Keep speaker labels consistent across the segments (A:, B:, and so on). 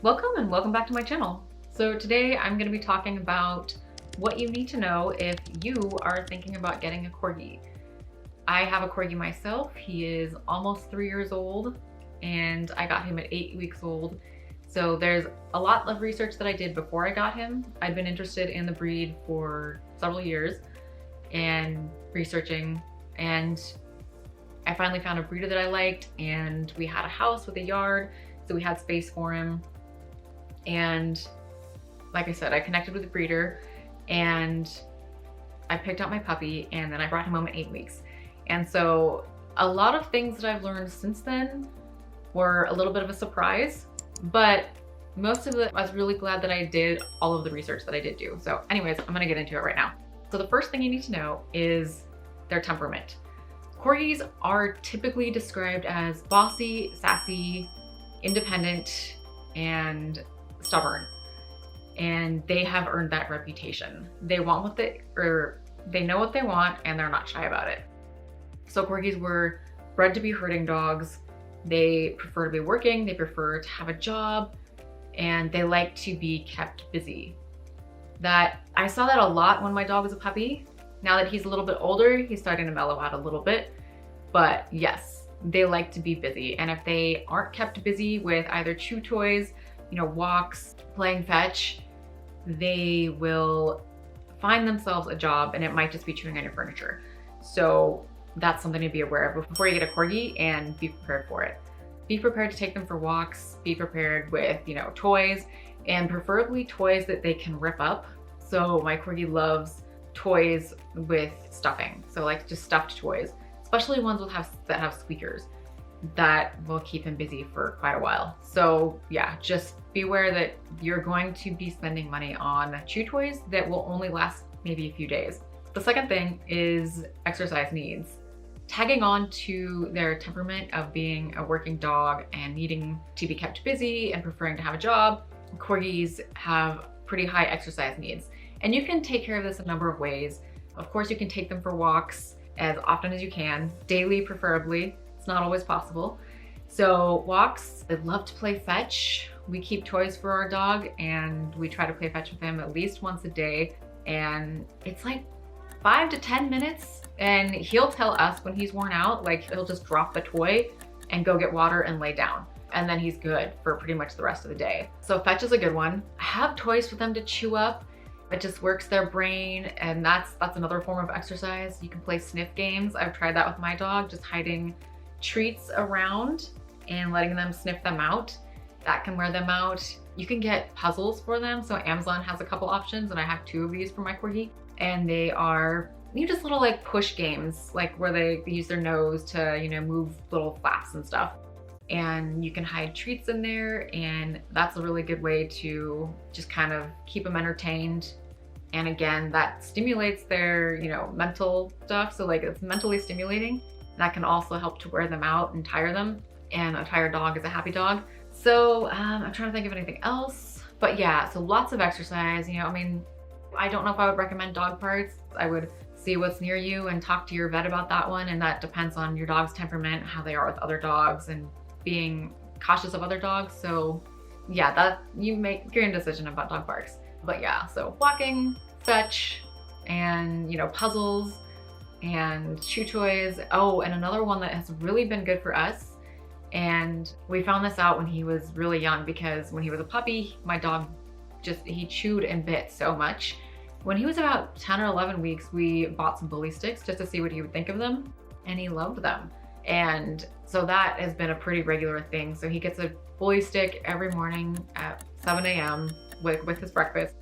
A: Welcome and welcome back to my channel. So today I'm going to be talking about what you need to know if you are thinking about getting a corgi. I have a corgi myself. He is almost 3 years old and I got him at 8 weeks old. So there's a lot of research that I did before I got him. I've been interested in the breed for several years and researching, and I finally found a breeder that I liked, and we had a house with a yard, so we had space for him. And like I said, I connected with the breeder and I picked out my puppy, and then I brought him home at 8 weeks. And so a lot of things that I've learned since then were a little bit of a surprise, but most of it, I was really glad that I did all of the research that I did do. So anyways, I'm gonna get into it right now. So the first thing you need to know is their temperament. Corgis are typically described as bossy, sassy, independent, and stubborn, and they have earned that reputation. They want what they know what they want, and they're not shy about it. So corgis were bred to be herding dogs. They prefer to be working, they prefer to have a job, and they like to be kept busy. I saw that a lot when my dog was a puppy. Now that he's a little bit older, he's starting to mellow out a little bit, but yes, they like to be busy. And if they aren't kept busy with either chew toys, walks, playing fetch, they will find themselves a job, and it might just be chewing on your furniture. So that's something to be aware of before you get a corgi, and be prepared for it. Be prepared to take them for walks, be prepared with, toys, and preferably toys that they can rip up. So my corgi loves toys with stuffing. So like just stuffed toys, especially ones that have squeakers. That will keep him busy for quite a while. So yeah, just beware that you're going to be spending money on chew toys that will only last maybe a few days. The second thing is exercise needs. Tagging on to their temperament of being a working dog and needing to be kept busy and preferring to have a job, corgis have pretty high exercise needs. And you can take care of this a number of ways. Of course, you can take them for walks as often as you can, daily preferably. It's not always possible. So walks, they love to play fetch. We keep toys for our dog and we try to play fetch with him at least once a day. And it's like 5 to 10 minutes, and he'll tell us when he's worn out. Like he'll just drop the toy and go get water and lay down. And then he's good for pretty much the rest of the day. So fetch is a good one. I have toys for them to chew up. It just works their brain, and that's another form of exercise. You can play sniff games. I've tried that with my dog, just hiding treats around and letting them sniff them out. That can wear them out. You can get puzzles for them. So Amazon has a couple options, and I have 2 of these for my corgi. And they are just little like push games, like where they use their nose to, move little flaps and stuff. And you can hide treats in there, and that's a really good way to just kind of keep them entertained. And again, that stimulates their, mental stuff. So like it's mentally stimulating. That can also help to wear them out and tire them. And a tired dog is a happy dog. So I'm trying to think of anything else. But yeah, so lots of exercise. I don't know if I would recommend dog parks. I would see what's near you and talk to your vet about that one. And that depends on your dog's temperament, how they are with other dogs, and being cautious of other dogs. So yeah, that you make your own decision about dog parks. But yeah, so walking, fetch, and puzzles, and chew toys. Oh, and another one that has really been good for us, and we found this out when he was really young, because when he was a puppy, my dog he chewed and bit so much. When he was about 10 or 11 weeks, we bought some bully sticks just to see what he would think of them, and he loved them. And so that has been a pretty regular thing. So he gets a bully stick every morning at 7 a.m. with his breakfast,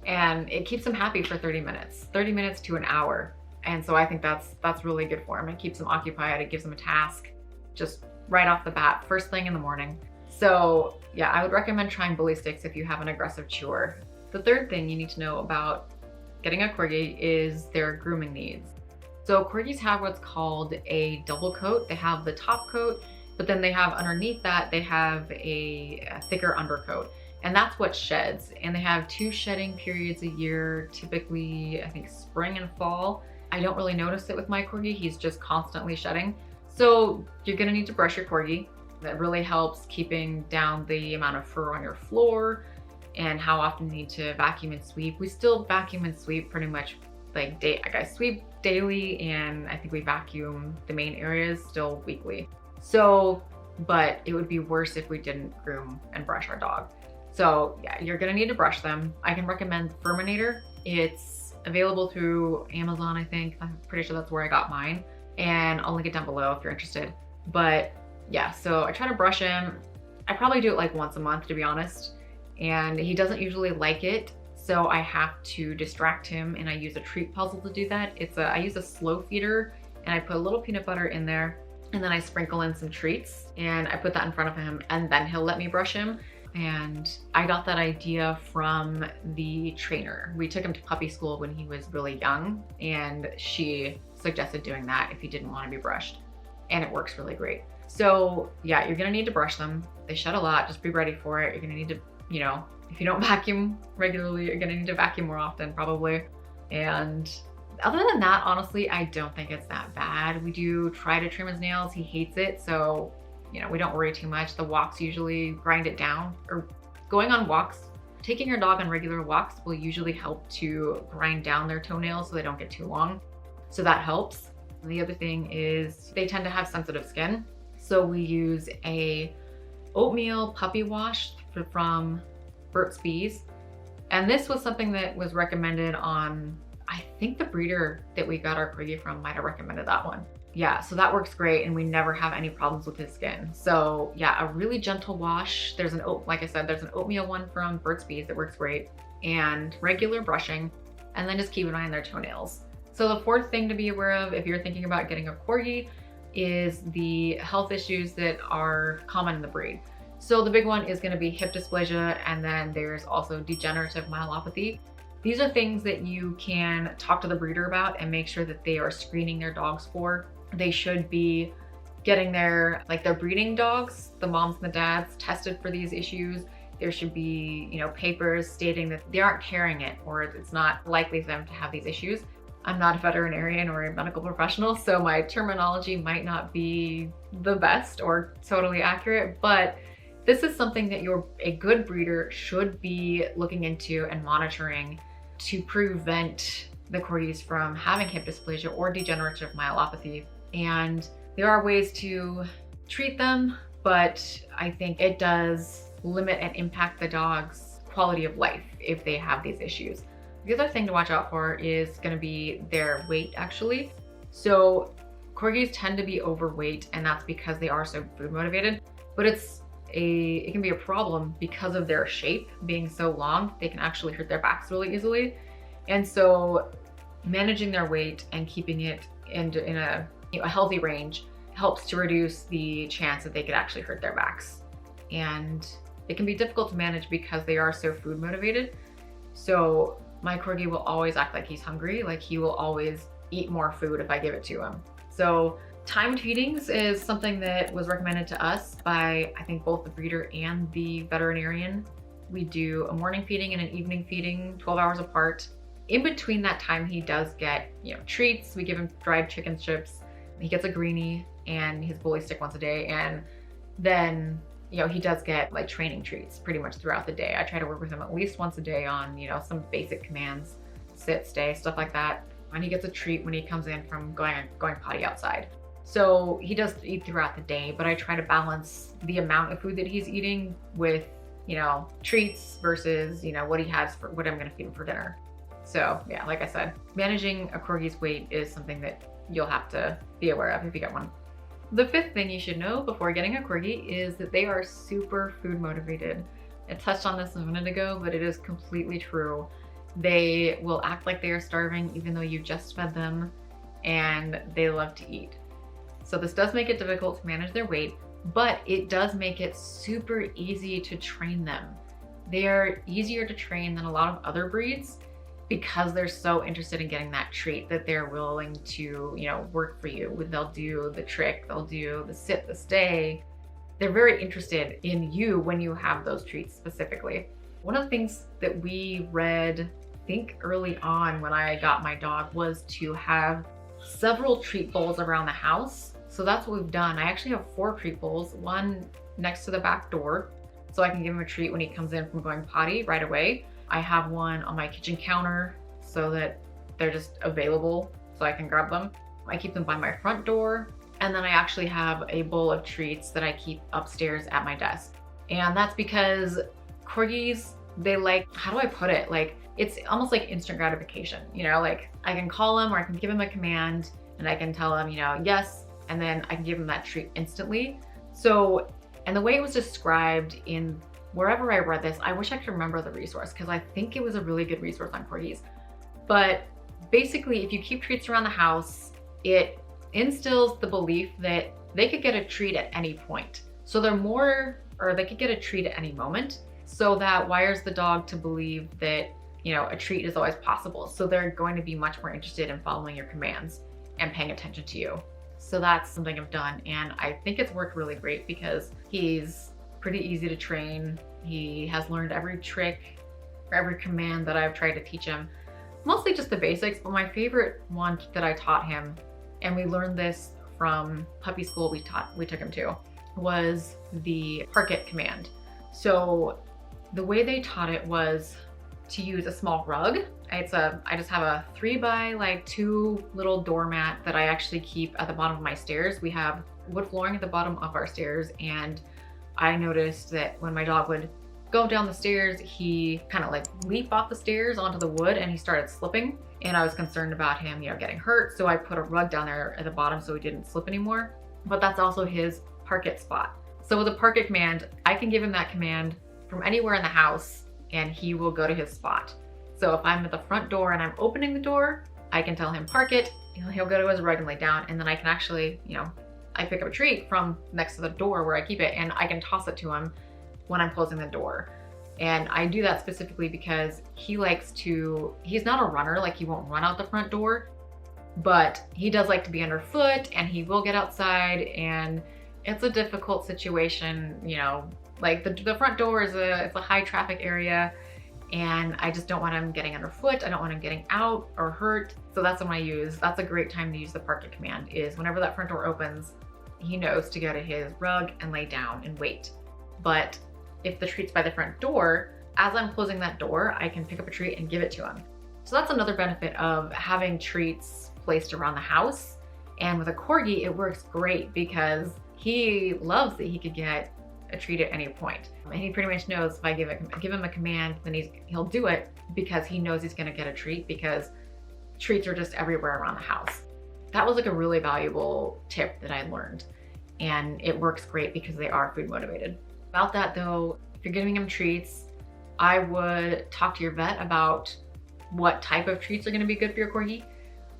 A: and it keeps him happy for 30 minutes to an hour. And so I think that's really good for him. It keeps him occupied. It gives him a task just right off the bat, first thing in the morning. So yeah, I would recommend trying bully sticks if you have an aggressive chewer. The third thing you need to know about getting a corgi is their grooming needs. So corgis have what's called a double coat. They have the top coat, but then they have underneath that, they have a thicker undercoat. And that's what sheds. And they have 2 shedding periods a year, typically, I think, spring and fall. I don't really notice it with my corgi. He's just constantly shedding. So you're gonna need to brush your corgi. That really helps keeping down the amount of fur on your floor and how often you need to vacuum and sweep. We still vacuum and sweep pretty much like I sweep daily, and I think we vacuum the main areas still weekly. So, but it would be worse if we didn't groom and brush our dog. So yeah, you're gonna need to brush them. I can recommend Furminator. It's available through Amazon, I think. I'm pretty sure that's where I got mine. And I'll link it down below if you're interested. But yeah, so I try to brush him. I probably do it like once a month, to be honest. And he doesn't usually like it. So I have to distract him, and I use a treat puzzle to do that. I use a slow feeder, and I put a little peanut butter in there, and then I sprinkle in some treats, and I put that in front of him, and then he'll let me brush him. And I got that idea from the trainer. We took him to puppy school when he was really young, and she suggested doing that if he didn't want to be brushed. And it works really great. So yeah, you're gonna need to brush them. They shed a lot, just be ready for it. You're gonna need to, if you don't vacuum regularly, you're gonna need to vacuum more often probably. And other than that, honestly, I don't think it's that bad. We do try to trim his nails. He hates it, so we don't worry too much. The walks usually grind it down, or going on walks, taking your dog on regular walks will usually help to grind down their toenails so they don't get too long. So that helps. And the other thing is they tend to have sensitive skin. So we use a oatmeal puppy wash from Burt's Bees. And this was something that was recommended on, I think the breeder that we got our corgi from might have recommended that one. Yeah, so that works great, and we never have any problems with his skin. So yeah, a really gentle wash. Like I said, there's an oatmeal one from Burt's Bees that works great, and regular brushing, and then just keep an eye on their toenails. So the fourth thing to be aware of if you're thinking about getting a corgi is the health issues that are common in the breed. So the big one is going to be hip dysplasia, and then there's also degenerative myelopathy. These are things that you can talk to the breeder about and make sure that they are screening their dogs for. They should be getting their breeding dogs, the moms and the dads, tested for these issues. There should be, papers stating that they aren't carrying it, or it's not likely for them to have these issues. I'm not a veterinarian or a medical professional, so my terminology might not be the best or totally accurate, but this is something that a good breeder should be looking into and monitoring to prevent the corgis from having hip dysplasia or degenerative myelopathy. And there are ways to treat them, but I think it does limit and impact the dog's quality of life if they have these issues. The other thing to watch out for is going to be their weight, actually. So corgis tend to be overweight, and that's because they are so food motivated, but it can be a problem because of their shape being so long. They can actually hurt their backs really easily. And so managing their weight and keeping it in a healthy range helps to reduce the chance that they could actually hurt their backs. And it can be difficult to manage because they are so food motivated. So my corgi will always act like he's hungry, like he will always eat more food if I give it to him. So timed feedings is something that was recommended to us by, I think, both the breeder and the veterinarian. We do a morning feeding and an evening feeding, 12 hours apart. In between that time, he does get, treats. We give him dried chicken strips. He gets a greenie and his bully stick once a day. And then, he does get like training treats pretty much throughout the day. I try to work with him at least once a day on, some basic commands, sit, stay, stuff like that. And he gets a treat when he comes in from going potty outside. So he does eat throughout the day, but I try to balance the amount of food that he's eating with, treats versus, what he has for what I'm going to feed him for dinner. So yeah, like I said, managing a corgi's weight is something that you'll have to be aware of if you get one. The fifth thing you should know before getting a corgi is that they are super food motivated. I touched on this a minute ago, but it is completely true. They will act like they are starving even though you just fed them, and they love to eat. So this does make it difficult to manage their weight, but it does make it super easy to train them. They are easier to train than a lot of other breeds because they're so interested in getting that treat that they're willing to, work for you. They'll do the trick, they'll do the sit, the stay. They're very interested in you when you have those treats specifically. One of the things that we read, I think early on when I got my dog, was to have several treat bowls around the house So that's what we've done. I actually have 4 treat bowls, one next to the back door, so I can give him a treat when he comes in from going potty right away. I have one on my kitchen counter so that they're just available so I can grab them. I keep them by my front door. And then I actually have a bowl of treats that I keep upstairs at my desk. And that's because corgis, they like, how do I put it? Like, it's almost like instant gratification, you know, like I can call him or I can give him a command and I can tell him, you know, yes, and then I can give him that treat instantly. So, and the way it was described in wherever I read this, I wish I could remember the resource because I think it was a really good resource on corgis. But basically, if you keep treats around the house, it instills the belief that they could get a treat at any point. So they could get a treat at any moment. So that wires the dog to believe that, you know, a treat is always possible. So they're going to be much more interested in following your commands and paying attention to you. So that's something I've done. And I think it's worked really great because he's pretty easy to train. He has learned every trick or every command that I've tried to teach him. Mostly just the basics, but my favorite one that I taught him, and we learned this from puppy school we took him to, was the park it command. So the way they taught it was to use a small rug. I just have a 3x2 little doormat that I actually keep at the bottom of my stairs. We have wood flooring at the bottom of our stairs, and I noticed that when my dog would go down the stairs, he kind of like leap off the stairs onto the wood and he started slipping. And I was concerned about him, you know, getting hurt. So I put a rug down there at the bottom so he didn't slip anymore. But that's also his park it spot. So with a park it command, I can give him that command from anywhere in the house and he will go to his spot. So if I'm at the front door and I'm opening the door, I can tell him park it, he'll go to his rug and lay down, and then I can actually, you know, I pick up a treat from next to the door where I keep it and I can toss it to him when I'm closing the door. And I do that specifically because he's not a runner, like he won't run out the front door, but he does like to be underfoot and he will get outside, and it's a difficult situation, you know, like the front door is it's a high traffic area and I just don't want him getting underfoot. I don't want him getting out or hurt. So that's that's a great time to use the park it command, is whenever that front door opens, he knows to go to his rug and lay down and wait. But if the treat's by the front door, as I'm closing that door, I can pick up a treat and give it to him. So that's another benefit of having treats placed around the house. And with a corgi, it works great because he loves that he could get a treat at any point. And he pretty much knows if I give him a command, then he'll do it because he knows he's gonna get a treat, because treats are just everywhere around the house. That was like a really valuable tip that I learned. And it works great because they are food motivated. About that though, if you're giving him treats, I would talk to your vet about what type of treats are gonna be good for your corgi.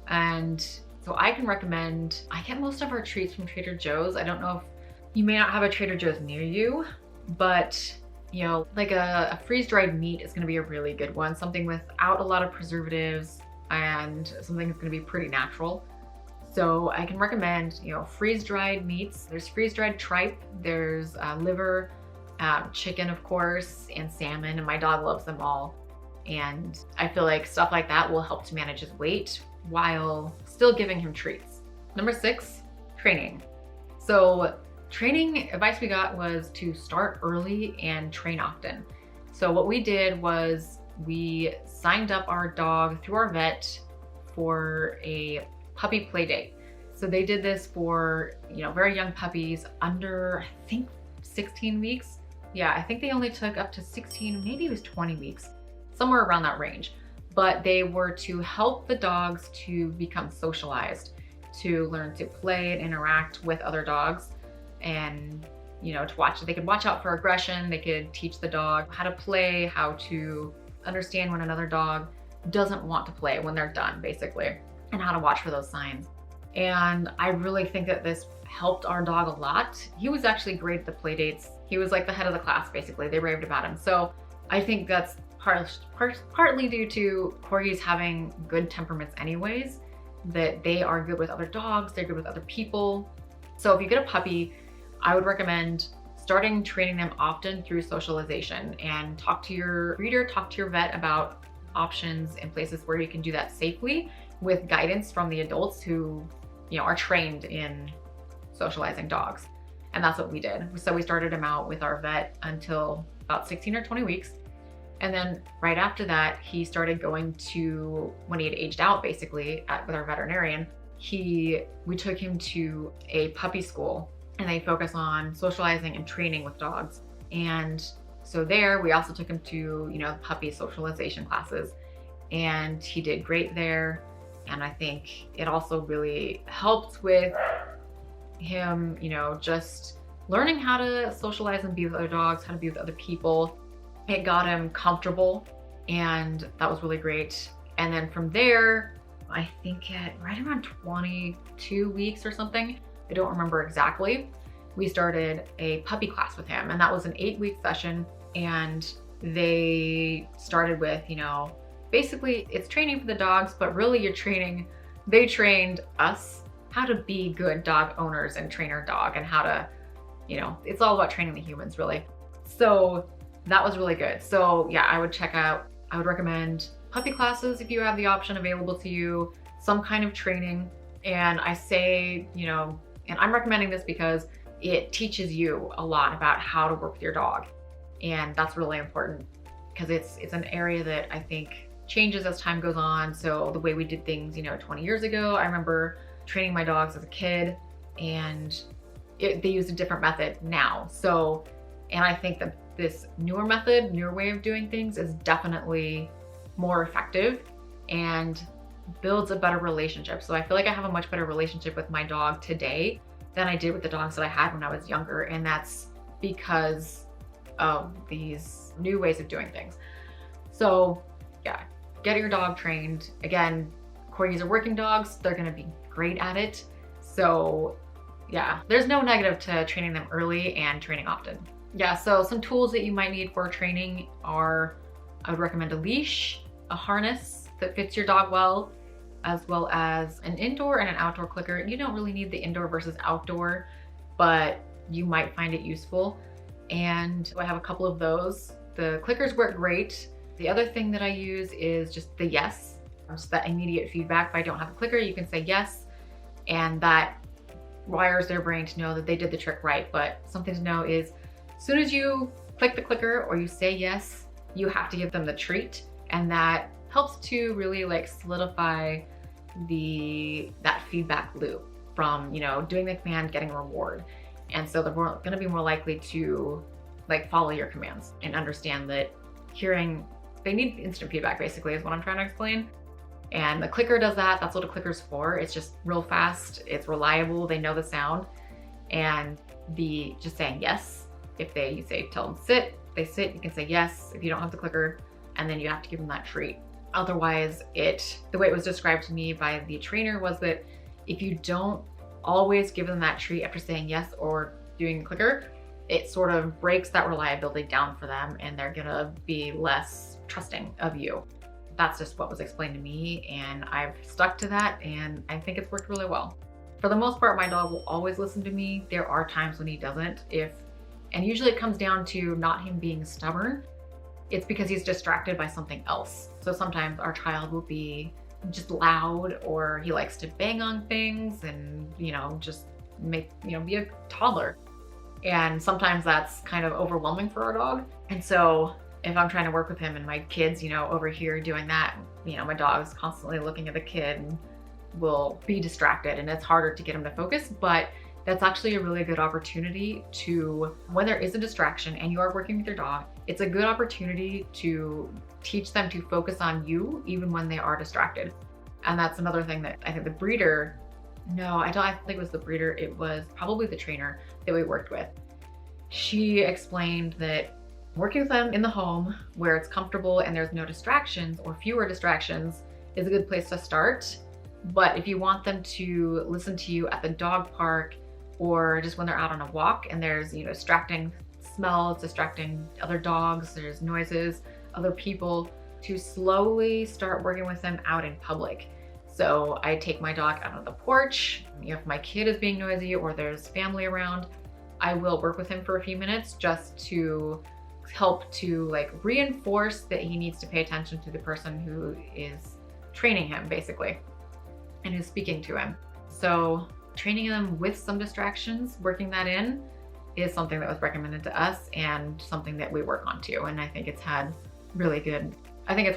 A: And so I can recommend, I get most of our treats from Trader Joe's. I don't know if you may not have a Trader Joe's near you, but you know, like a freeze-dried meat is gonna be a really good one. Something without a lot of preservatives and something that's gonna be pretty natural. So I can recommend, you know, freeze-dried meats. There's freeze-dried tripe, there's liver, chicken, of course, and salmon, and my dog loves them all. And I feel like stuff like that will help to manage his weight while still giving him treats. Number 6, training. So training advice we got was to start early and train often. So what we did was we signed up our dog through our vet for a puppy play date. So they did this for, you know, very young puppies under, I think 16 weeks. Yeah, I think they only took up to 16, maybe it was 20 weeks, somewhere around that range. But they were to help the dogs to become socialized, to learn to play and interact with other dogs, and you know, they could watch out for aggression. They could teach the dog how to play, how to understand when another dog doesn't want to play when they're done, basically, and how to watch for those signs. And I really think that this helped our dog a lot. He was actually great at the play dates. He was like the head of the class, basically. They raved about him. So I think that's partly due to corgis having good temperaments anyways, that they are good with other dogs, they're good with other people. So if you get a puppy, I would recommend starting training them often through socialization, and talk to your breeder, talk to your vet about options and places where you can do that safely with guidance from the adults who, you know, are trained in socializing dogs. And that's what we did. So we started him out with our vet until about 16 or 20 weeks. And then right after that, he started going to, when he had aged out basically with our veterinarian, we took him to a puppy school, and they focus on socializing and training with dogs. And so there, we also took him to, puppy socialization classes, and he did great there. And I think it also really helped with him, just learning how to socialize and be with other dogs, how to be with other people. It got him comfortable, and that was really great. And then from there, I think at right around 22 weeks or something, I don't remember exactly, we started a puppy class with him. And that was an 8-week session. And they started with, basically it's training for the dogs, but really they trained us how to be good dog owners and train our dog, and how to, it's all about training the humans really. So that was really good. So yeah, I would recommend puppy classes if you have the option available to you, some kind of training. And I say, and I'm recommending this because it teaches you a lot about how to work with your dog. And that's really important because it's an area that I think changes as time goes on. So the way we did things, 20 years ago, I remember training my dogs as a kid, and they used a different method now. So, and I think that this newer way of doing things is definitely more effective and builds a better relationship. So I feel like I have a much better relationship with my dog today than I did with the dogs that I had when I was younger. And that's because of these new ways of doing things. So yeah, get your dog trained. Again, corgis are working dogs. They're gonna be great at it. So yeah, there's no negative to training them early and training often. Yeah, so some tools that you might need for training are, I would recommend a leash, a harness that fits your dog well as an indoor and an outdoor clicker. You don't really need the indoor versus outdoor, but you might find it useful. And I have a couple of those. The clickers work great. The other thing that I use is just the yes, just that immediate feedback. If I don't have a clicker, you can say yes, and that wires their brain to know that they did the trick right. But something to know is, as soon as you click the clicker or you say yes, you have to give them the treat. And that helps to really solidify that feedback loop from, doing the command, getting a reward. And so they're gonna be more likely to follow your commands and understand that they need instant feedback basically is what I'm trying to explain. And the clicker does that. That's what a clicker's for. It's just real fast, it's reliable, they know the sound. And just saying yes. If you tell them sit, they sit, you can say yes if you don't have the clicker, and then you have to give them that treat. Otherwise, the way it was described to me by the trainer was that if you don't always give them that treat after saying yes or doing the clicker, it sort of breaks that reliability down for them, and they're gonna be less trusting of you. That's just what was explained to me, and I've stuck to that, and I think it's worked really well. For the most part, my dog will always listen to me. There are times when he doesn't, and usually it comes down to not him being stubborn. It's because he's distracted by something else. So sometimes our child will be just loud, or he likes to bang on things and, just be a toddler. And sometimes that's kind of overwhelming for our dog. And so if I'm trying to work with him and my kid's, over here doing that, my dog's constantly looking at the kid and will be distracted, and it's harder to get him to focus. But that's actually a really good opportunity to, when there is a distraction and you are working with your dog, it's a good opportunity to teach them to focus on you even when they are distracted. And that's another thing that I think the breeder, I don't think it was the breeder, it was probably the trainer that we worked with. She explained that working with them in the home where it's comfortable and there's no distractions or fewer distractions is a good place to start. But if you want them to listen to you at the dog park, or just when they're out on a walk and there's, distracting smells, distracting other dogs, there's noises, other people, to slowly start working with them out in public. So I take my dog out on the porch. If my kid is being noisy or there's family around, I will work with him for a few minutes just to help to reinforce that he needs to pay attention to the person who is training him basically and who's speaking to him. So training them with some distractions, working that in is something that was recommended to us and something that we work on too. And I think it's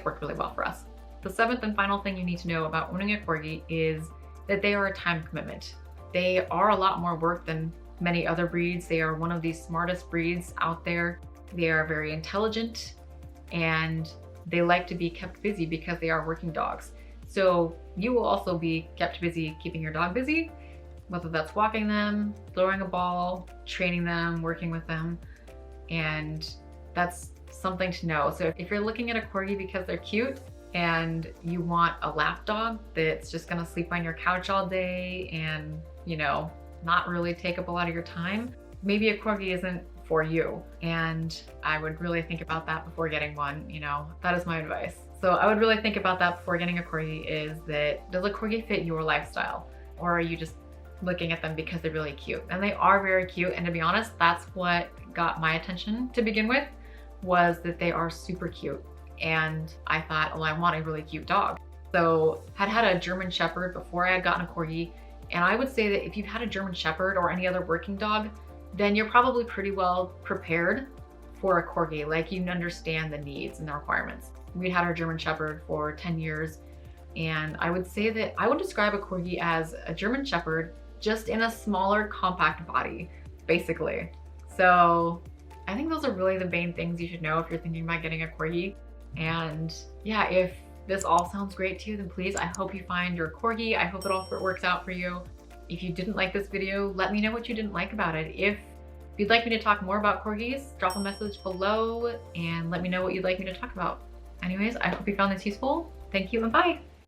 A: worked really well for us. The seventh and final thing you need to know about owning a corgi is that they are a time commitment. They are a lot more work than many other breeds. They are one of the smartest breeds out there. They are very intelligent and they like to be kept busy because they are working dogs. So you will also be kept busy keeping your dog busy, whether that's walking them, throwing a ball, training them, working with them, and that's something to know. So if you're looking at a corgi because they're cute and you want a lap dog that's just gonna sleep on your couch all day and, you know, not really take up a lot of your time, maybe a corgi isn't for you. And I would really think about that before getting one, you know, that is my advice. So I would really think about that before getting a corgi, is that does a corgi fit your lifestyle? Or are you just looking at them because they're really cute? And they are very cute. And to be honest, that's what got my attention to begin with, was that they are super cute. And I thought, well, I want a really cute dog. So had a German Shepherd before I had gotten a corgi. And I would say that if you've had a German Shepherd or any other working dog, then you're probably pretty well prepared for a corgi. Like, you understand the needs and the requirements. We'd had our German Shepherd for 10 years. And I would say that I would describe a corgi as a German Shepherd, just in a smaller, compact body, basically. So I think those are really the main things you should know if you're thinking about getting a corgi. And yeah, if this all sounds great to you, then please, I hope you find your corgi. I hope it all works out for you. If you didn't like this video, let me know what you didn't like about it. If you'd like me to talk more about corgis, drop a message below and let me know what you'd like me to talk about. Anyways, I hope you found this useful. Thank you and bye.